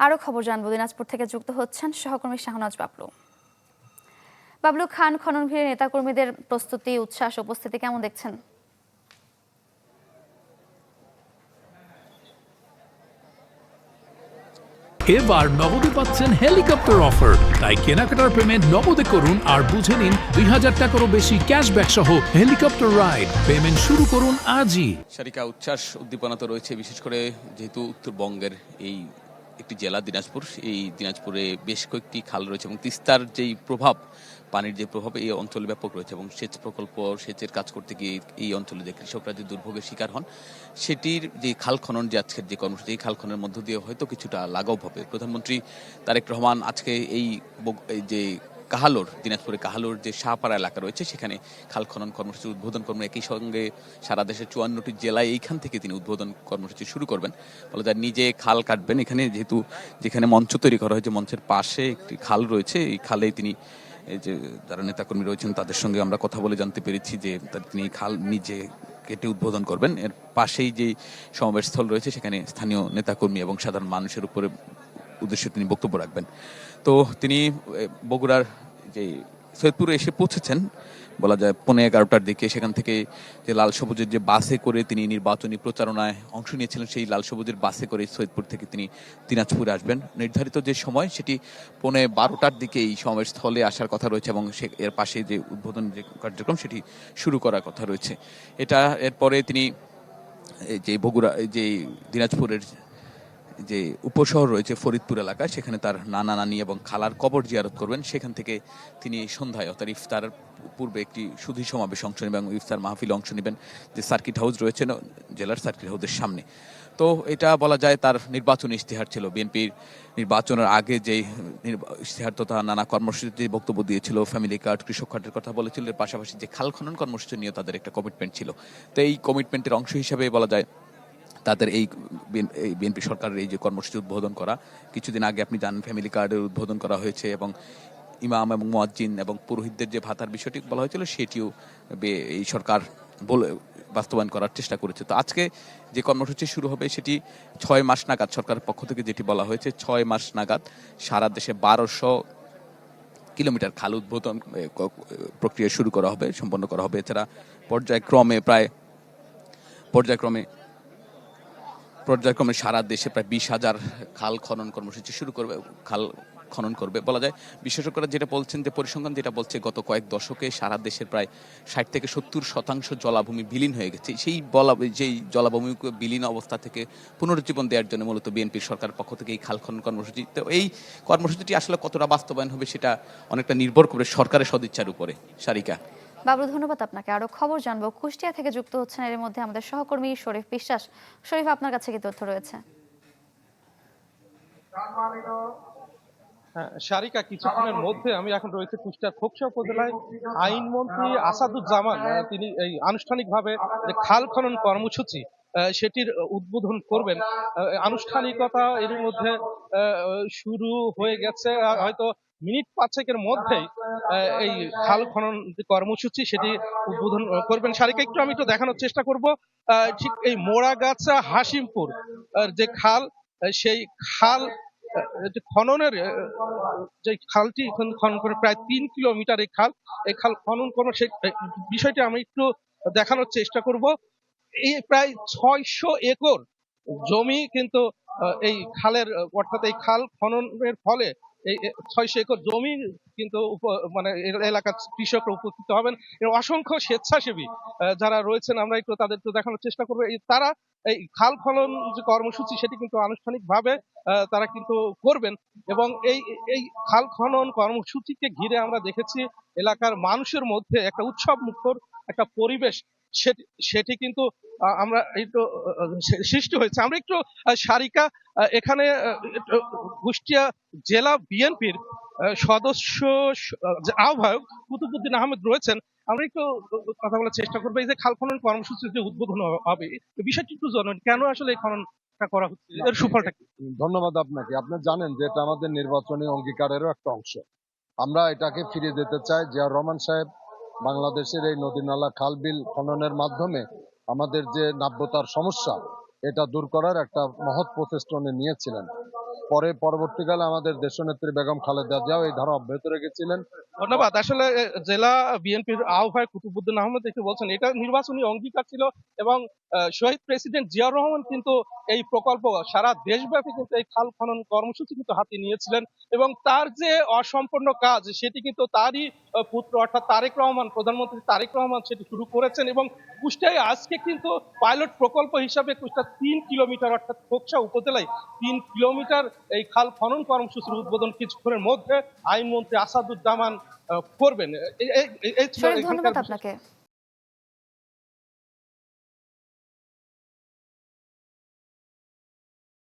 আরো খবর জানবো দিনাজপুর থেকে যুক্ত হচ্ছেন সহকর্মী শাহনাজ বাবলু। বাবলু খান খনন ঘিরে নেতাকর্মীদের প্রস্তুতি, উচ্ছ্বাস, উপস্থিতি কেমন দেখছেন? এবার নগদে পাচ্ছেন হেলিকপ্টার অফার, তাই কেনাকাটার পেমেন্ট নগদে করুন আর বুঝে নিন ২০০০ টাকারও বেশি ক্যাশব্যাক সহ হেলিকপ্টার রাইড। পেমেন্ট শুরু করুন আজই। শারিকা, উচ্ছ্বাস উদ্দীপনা তো রয়েছে, বিশেষ করে যেহেতু উত্তরবঙ্গের এই একটি জেলা দিনাজপুর, এই দিনাজপুরে বেশ কয়েকটি খাল রয়েছে এবং তিস্তার যেই প্রভাব, পানির যে প্রভাব এই অঞ্চলে ব্যাপক রয়েছে এবং সেচ প্রকল্প, সেচের কাজ করতে গিয়ে এই অঞ্চলে যে কৃষকরা যে দুর্ভোগের শিকার হন, সেটির যে খাল খনন, যে আজকের যে কর্মসূচি, এই খাল খননের মধ্য দিয়ে হয়তো কিছুটা লাঘব হবে। প্রধানমন্ত্রী তারেক রহমান আজকে এই যে কাহালোর, দিনাজপুরে কাহালোর যে শাহপাড়া এলাকা রয়েছে, সেখানে খাল খনন কর্মসূচি উদ্বোধন করবেন। একই সঙ্গে সারা দেশের ৫৪টি জেলায় এইখান থেকে তিনি উদ্বোধন কর্মসূচি শুরু করবেন। বলা যায় নিজে খাল কাটবেন। এখানে যেহেতু যেখানে মঞ্চ তৈরি করা হয়েছে, মঞ্চের পাশে একটি খাল রয়েছে, এই খালেই তিনি এই যে যারা নেতাকর্মী রয়েছেন তাদের সঙ্গে আমরা কথা বলে জানতে পেরেছি যে তিনি খাল নিজে কেটে উদ্বোধন করবেন। এর পাশেই যে সমাবেশস্থল রয়েছে, সেখানে স্থানীয় নেতাকর্মী এবং সাধারণ মানুষের উপরে উদ্দেশ্যে তিনি বক্তব্য রাখবেন। তো তিনি বগুড়ার যে সৈয়দপুরে এসে পৌঁছেছেন বলা যায় 11:15টার দিকে। সেখান থেকে যে লাল সবুজের যে বাসে করে তিনি নির্বাচনী প্রচারণায় অংশ নিয়েছিলেন, সেই লাল সবুজের বাসে করে সৈয়দপুর থেকে তিনি দিনাজপুরে আসবেন। নির্ধারিত যে সময়, সেটি 11:15টার দিকে এই সমাবেশস্থলে আসার কথা রয়েছে এবং এর পাশে যে উদ্বোধন যে কার্যক্রম, সেটি শুরু করার কথা রয়েছে। এরপরে তিনি যে বগুড়া, যে দিনাজপুরের যে উপশহর রয়েছে ফরিদপুর এলাকায়, সেখানে তার নানা নানি এবং খালার কবর জিয়ারত করবেন। সেখান থেকে তিনি সন্ধ্যায় অর্থাৎ ইফতার পূর্বে একটি সুধী সমাবেশে অংশ নেবেন এবং ইফতার মাহফিলে অংশ নেবেন, যে সার্কিট হাউস রয়েছে জেলার সার্কিট হাউসের সামনে। তো এটা বলা যায় তার নির্বাচনী ইশতেহার ছিল। বিএনপির নির্বাচনের আগে যেই ইশতেহার তথা নানা কর্মসূচিতে বক্তব্য দিয়েছিল, ফ্যামিলি কার্ড, কৃষক কার্ডের কথা বলেছিল, এর পাশাপাশি যে খাল খনন কর্মসূচি নিয়ে তাদের একটা কমিটমেন্ট ছিল। তো এই কমিটমেন্টের অংশ হিসাবে বলা যায় তাদের এই বিএনপি সরকারের এই যে কর্মসূচি উদ্বোধন করা। কিছুদিন আগে আপনি জানেন ফ্যামিলি কার্ডের উদ্বোধন করা হয়েছে এবং ইমাম এবং মুয়াজ্জিন এবং পুরোহিতদের যে ভাতার বিষয়টি বলা হয়েছিল, সেটিও এই সরকার বলে বাস্তবায়ন করার চেষ্টা করেছে। তো আজকে যে কর্মসূচি শুরু হবে, সেটি 6 মাস নাগাদ সরকারের পক্ষ থেকে যেটি বলা হয়েছে, 6 মাস নাগাদ সারা দেশে 1200 কিলোমিটার খাল উদ্বোধন প্রক্রিয়া শুরু করা হবে, সম্পন্ন করা হবে। এছাড়া পর্যায়ক্রমে সারা দেশে প্রায় 20,000 খাল খনন কর্মসূচি শুরু করবে, খাল খনন করবে। বলা যায় বিশেষজ্ঞরা যেটা বলছেন, যে পরিসংখ্যান যেটা বলছে, গত কয়েক দশকে সারা দেশের প্রায় 60 থেকে 70% জলাভূমি বিলীন হয়ে গেছে। যেই জলাভূমি বিলীন অবস্থা থেকে পুনরুজ্জীবন দেওয়ার জন্য মূলত বিএনপির সরকার পক্ষ থেকে এই খাল খনন কর্মসূচি। তো এই কর্মসূচিটি আসলে কতটা বাস্তবায়ন হবে, সেটা অনেকটা নির্ভর করে সরকারের সদিচ্ছার উপরে। সারিকা। বাবলু, ধন্যবাদ আপনাকে। আরো খবর জানবো, কুষ্টিয়া থেকে যুক্ত হচ্ছেন এর মধ্যে আমাদের সহকর্মী শরীফ বিশ্বাস। শরীফ, আপনার কাছে কি তথ্য রয়েছে? সারিকা, কিছুক্ষণের মধ্যে আমি এখন রয়েছে কুষ্টিয়ার খোকসা উপজেলায়। আইনমন্ত্রী আসাদুজ্জামান তিনি এই আনুষ্ঠানিকভাবে যে খাল খনন কর্মসূচি সেটির উদ্বোধন করবেন। আনুষ্ঠানিকতা এর মধ্যে শুরু হয়ে গেছে। হয়তো মিনিট 5-6-এর মধ্যেই এই খাল খনন যে কর্মসূচি সেটি উদ্বোধন করবেন। সারিকা, আমি একটু দেখানোর চেষ্টা করব। ঠিক এই মোড়াগাছা হাসিমপুর যে খাল, সেই খাল যে খননের যে খালটি খনন করে প্রায় 3 কিলোমিটার এই খাল খনন কর্ম, সেই বিষয়টি আমি একটু দেখানোর চেষ্টা করব। এই প্রায় 600 একর জমি কিন্তু এই খালের, অর্থাৎ এই খাল খননের ফলে এই 600 একর জমি কিন্তু মানে এলাকার কৃষকরা উপকৃত হবেন। অসংখ্য স্বেচ্ছাসেবী যারা রয়েছেন, আমরা একটু তাদের দেখানোর চেষ্টা করবো। তারা এই খাল খনন যে কর্মসূচি সেটি কিন্তু আনুষ্ঠানিকভাবে তারা কিন্তু করবেন। এবং এই এই খাল খনন কর্মসূচিকে ঘিরে আমরা দেখেছি এলাকার মানুষের মধ্যে একটা উৎসব মুখর একটা পরিবেশ সেটি কিন্তু আমরা একটু সৃষ্টি হয়েছে। আমরা একটু সারিকা, এখানে কুষ্টিয়া জেলা বিএনপির সদস্য আহ্বায়ক কুতুবুদ্দিন আহমেদ রয়েছেন। আমরা একটু কথা বলার চেষ্টা করবো। এই যে খাল খনন কর্মসূচির যে উদ্বোধন হবে, বিষয়টি একটু জানেন কেন আসলে এই খননটা করা হচ্ছে, এর সুফলটা কি? ধন্যবাদ আপনাকে। আপনি জানেন যে এটা আমাদের নির্বাচনী অঙ্গীকারেরও একটা অংশ। আমরা এটাকে ফিরে যেতে চাই। জিয়াউর রহমান সাহেব বাংলাদেশের এই নদী নালা খাল বিল খননের মাধ্যমে আমাদের যে নাব্যতার সমস্যা, এটা দূর করার একটা মহৎ প্রচেষ্টা উনি নিয়েছিলেন। পরে পরবর্তীকালে আমাদের দেশনেত্রী বেগম খালেদা জিয়াও এই ধারা অব্যাহত রেখেছিলেন। ধন্যবাদ। আসলে জেলা বিএনপির আহ্বায়ক কুতুবুদ্দিন আহমেদ এসে বলছেন এটা নির্বাচনী অঙ্গীকার ছিল এবং শহীদ প্রেসিডেন্ট জিয়াউর রহমান কিন্তু এই প্রকল্প সারা দেশব্যাপী কিন্তু এই খাল খনন কর্মসূচি কিন্তু হাতে নিয়েছিলেন এবং তার যে অসম্পূর্ণ কাজ সেটি কিন্তু তারই পুত্র অর্থাৎ তারেক রহমান, প্রধানমন্ত্রী তারেক রহমান সেটি শুরু করেছেন এবং কুষ্টায় আজকে কিন্তু পাইলট প্রকল্প হিসাবে কুষ্টা ৩ কিলোমিটার অর্থাৎ খোকসা উপজেলায় ৩ কিলোমিটার এই খাল খনন কর্মসূচির উদ্বোধন কিছুক্ষণের মধ্যে আইনমন্ত্রী আসাদুজ্জামান করবেন। এই ছিল শরীফ, এখানকার ধন্যবাদ বিশেষ- আপনাকে।